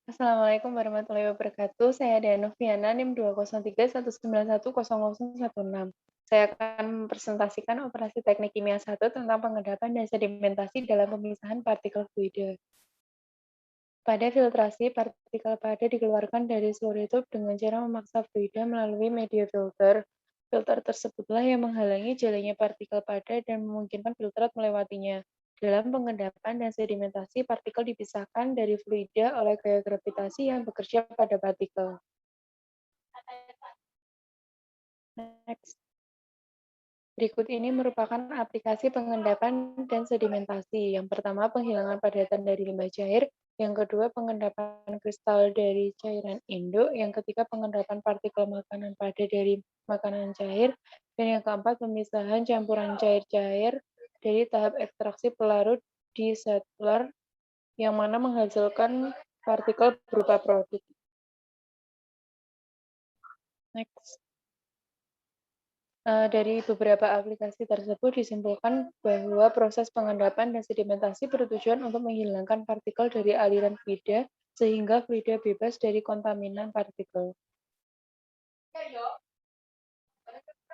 Assalamualaikum warahmatullahi wabarakatuh. Saya Danuviana NIM 20319100106. Saya akan mempresentasikan operasi teknik kimia 1 tentang pengendapan dan sedimentasi dalam pemisahan partikel fluida. Pada filtrasi, partikel pada dikeluarkan dari seluruh tube dengan cara memaksa fluida melalui media filter. Filter tersebutlah yang menghalangi jalannya partikel pada dan memungkinkan filtrat melewatinya. Dalam pengendapan dan sedimentasi, partikel dipisahkan dari fluida oleh gaya gravitasi yang bekerja pada partikel. Next. Berikut ini merupakan aplikasi pengendapan dan sedimentasi. Yang pertama, penghilangan padatan dari limbah cair. Yang kedua, pengendapan kristal dari cairan induk. Yang ketiga, pengendapan partikel makanan pada dari makanan cair. Dan yang keempat, pemisahan campuran cair-cair dari tahap ekstraksi pelarut di settler, yang mana menghasilkan partikel berupa produk. Next. Dari beberapa aplikasi tersebut disimpulkan bahwa proses pengendapan dan sedimentasi bertujuan untuk menghilangkan partikel dari aliran fluida sehingga fluida bebas dari kontaminan partikel.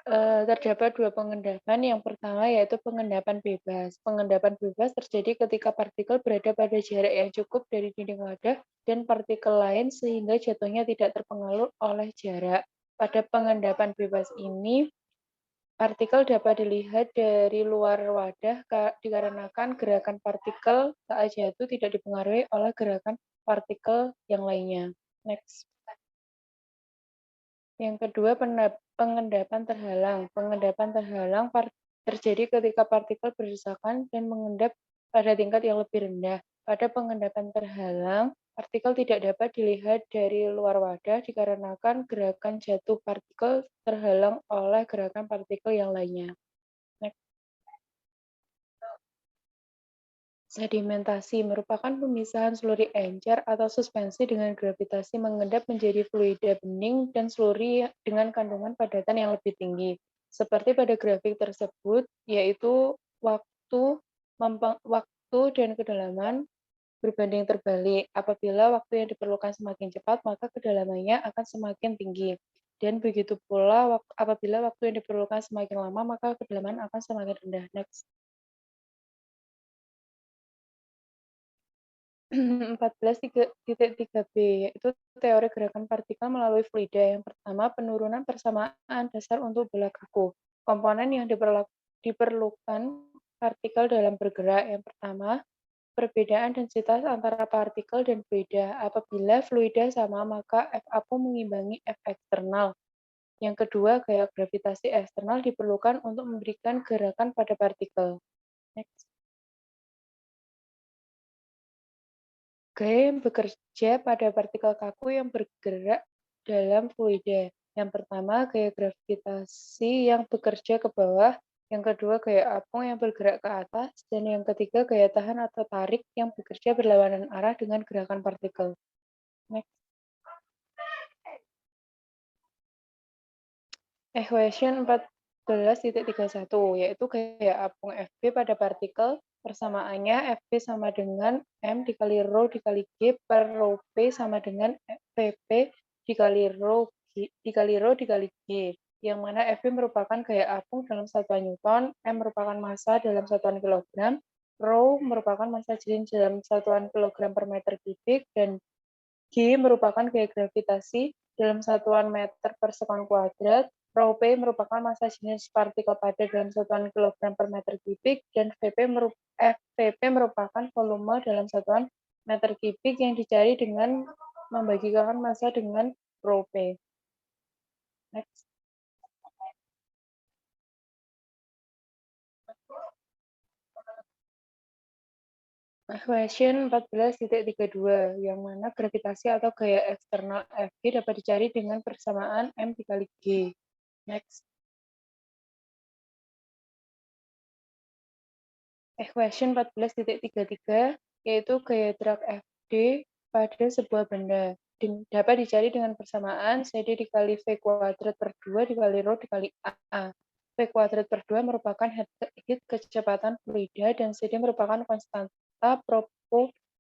Terdapat dua pengendapan. Yang pertama yaitu pengendapan bebas. Pengendapan bebas terjadi ketika partikel berada pada jarak yang cukup dari dinding wadah dan partikel lain sehingga jatuhnya tidak terpengaruh oleh jarak. Pada pengendapan bebas ini, partikel dapat dilihat dari luar wadah dikarenakan gerakan partikel saat jatuh tidak dipengaruhi oleh gerakan partikel yang lainnya. Next. Yang kedua, pengendapan terhalang. Pengendapan terhalang terjadi ketika partikel berdesakan dan mengendap pada tingkat yang lebih rendah. Pada pengendapan terhalang, partikel tidak dapat dilihat dari luar wadah dikarenakan gerakan jatuh partikel terhalang oleh gerakan partikel yang lainnya. Next. Sedimentasi merupakan pemisahan sluri encer atau suspensi dengan gravitasi mengendap menjadi fluida bening dan sluri dengan kandungan padatan yang lebih tinggi. Seperti pada grafik tersebut, yaitu waktu dan kedalaman berbanding terbalik. Apabila waktu yang diperlukan semakin cepat, maka kedalamannya akan semakin tinggi. Dan begitu pula apabila waktu yang diperlukan semakin lama, maka kedalaman akan semakin rendah. Next. 14.3b, yaitu teori gerakan partikel melalui fluida. Yang pertama, penurunan persamaan dasar untuk bola kaku. Komponen yang diperlukan partikel dalam bergerak. Yang pertama, perbedaan densitas antara partikel dan fluida. Apabila fluida sama, maka F aku mengimbangi F eksternal. Yang kedua, gaya gravitasi eksternal diperlukan untuk memberikan gerakan pada partikel. Next. Gaya yang bekerja pada partikel kaku yang bergerak dalam fluida. Yang pertama, gaya gravitasi yang bekerja ke bawah. Yang kedua, gaya apung yang bergerak ke atas. Dan yang ketiga, gaya tahan atau tarik yang bekerja berlawanan arah dengan gerakan partikel. Next. Equation 14.31, yaitu gaya apung Fb pada partikel. Persamaannya Fb sama dengan M dikali Rho dikali G per Rho P sama dengan Vp dikali Rho dikali G, yang mana Fb merupakan gaya apung dalam satuan Newton, M merupakan massa dalam satuan kilogram, Rho merupakan massa jelin dalam satuan kilogram per meter kubik, dan G merupakan gaya gravitasi dalam satuan meter per sekon kuadrat. Rho P merupakan massa jenis partikel padat dalam satuan kilogram per meter kubik, dan Vp merupakan volume dalam satuan meter kubik yang dicari dengan membagikan massa dengan Rho P. Next. Equation 14.32, yang mana gravitasi atau gaya eksternal Fg dapat dicari dengan persamaan M dikali G. Next. Equation 14.33, yaitu gaya drag Fd pada sebuah benda. Dapat dicari dengan persamaan CD dikali V kuadrat per 2 dikali Rho dikali A. V kuadrat per 2 merupakan heat kecepatan fluida dan CD merupakan konstanta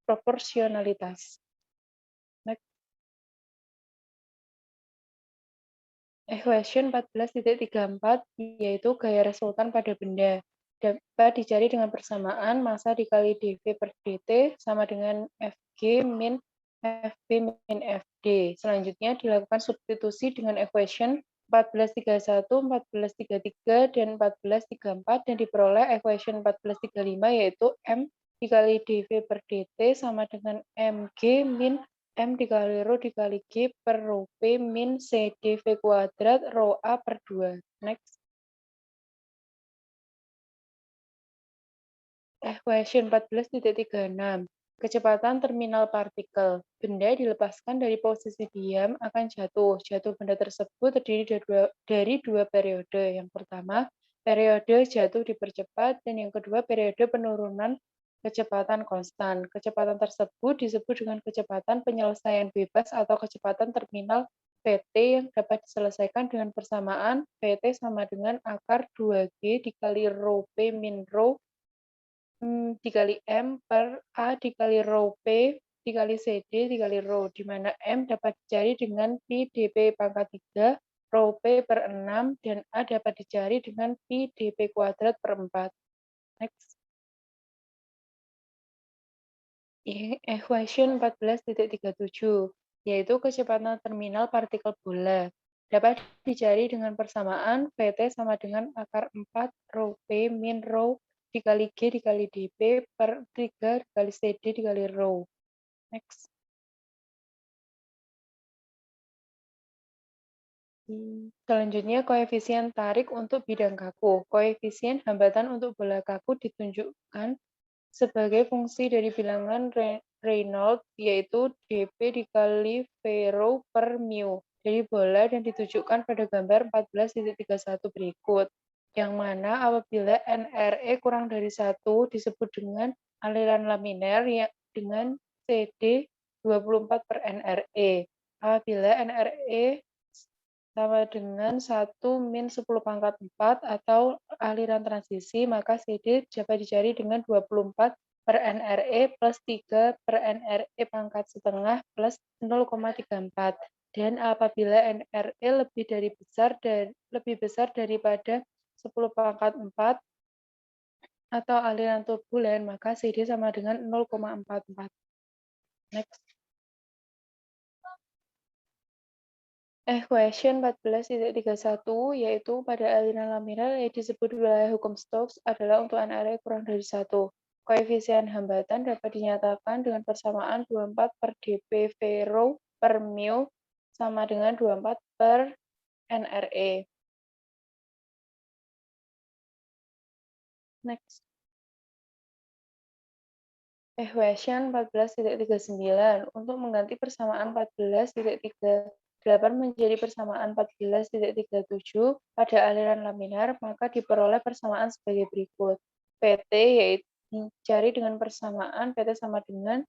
proporsionalitas. Equation 14.34 yaitu gaya resultan pada benda. Dapat dicari dengan persamaan massa dikali dV per dt sama dengan Fg min Fb min Fd. Selanjutnya dilakukan substitusi dengan equation 1431, 1433, dan 1434 dan diperoleh equation 1435 yaitu M dikali dV per dt sama dengan Mg min M dikali rho dikali G per rho P min C dV kuadrat rho A per 2. Next. Equation 14.36. Kecepatan terminal partikel. Benda dilepaskan dari posisi diam akan jatuh. Jatuh benda tersebut terdiri dari dua periode. Yang pertama, periode jatuh dipercepat, dan yang kedua, periode penurunan kecepatan konstan. Kecepatan tersebut disebut dengan kecepatan penyelesaian bebas atau kecepatan terminal Vt yang dapat diselesaikan dengan persamaan Vt sama dengan akar 2G dikali rho P min rho dikali M per A dikali rho P dikali CD dikali rho, di mana M dapat dicari dengan Pi dP pangkat 3, rho P per 6, dan A dapat dicari dengan Pi dP kuadrat per 4. Next. Equation 14.37, yaitu kecepatan terminal partikel bola. Dapat dicari dengan persamaan Vt sama dengan akar 4 rho P min rho dikali G dikali dP per 3 dikali CD dikali rho. Next. Selanjutnya, koefisien tarik untuk bidang kaku. Koefisien hambatan untuk bola kaku ditunjukkan sebagai fungsi dari bilangan Reynolds, yaitu dP dikali V rho per mu dari bola dan ditujukan pada gambar 14.31 berikut, yang mana apabila NRE kurang dari 1 disebut dengan aliran laminar yang dengan CD 24 per NRE. Apabila NRE sama dengan 1 min 10 pangkat 4 atau aliran transisi, maka CD dapat dicari dengan 24 per NRE plus 3 per NRE pangkat setengah plus 0,34. Dan apabila NRE lebih besar daripada 10 pangkat 4 atau aliran turbulen, maka CD sama dengan 0,44. Next. Equation 14.31 yaitu pada aliran laminar yang disebut wilayah hukum Stokes adalah untuk NRE kurang dari 1. Koefisien hambatan dapat dinyatakan dengan persamaan 24 per dP V rho per mu sama dengan 24 per NRE. Next. Equation 14.39 untuk mengganti persamaan 14.38 menjadi persamaan 14.37 pada aliran laminar, maka diperoleh persamaan sebagai berikut. Pt yaitu dicari dengan persamaan Pt sama dengan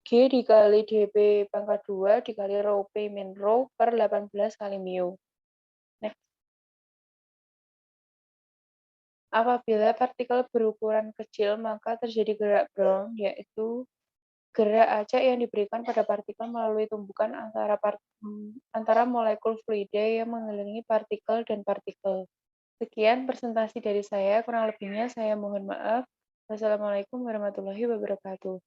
G dikali dB pangkat 2 dikali rho P min rho per 18 kali mu. Next. Apabila partikel berukuran kecil, maka terjadi gerak Brown, yaitu gerak acak yang diberikan pada partikel melalui tumbukan antara molekul fluida yang mengelilingi partikel dan partikel. Sekian presentasi dari saya, kurang lebihnya saya mohon maaf. Wassalamualaikum warahmatullahi wabarakatuh.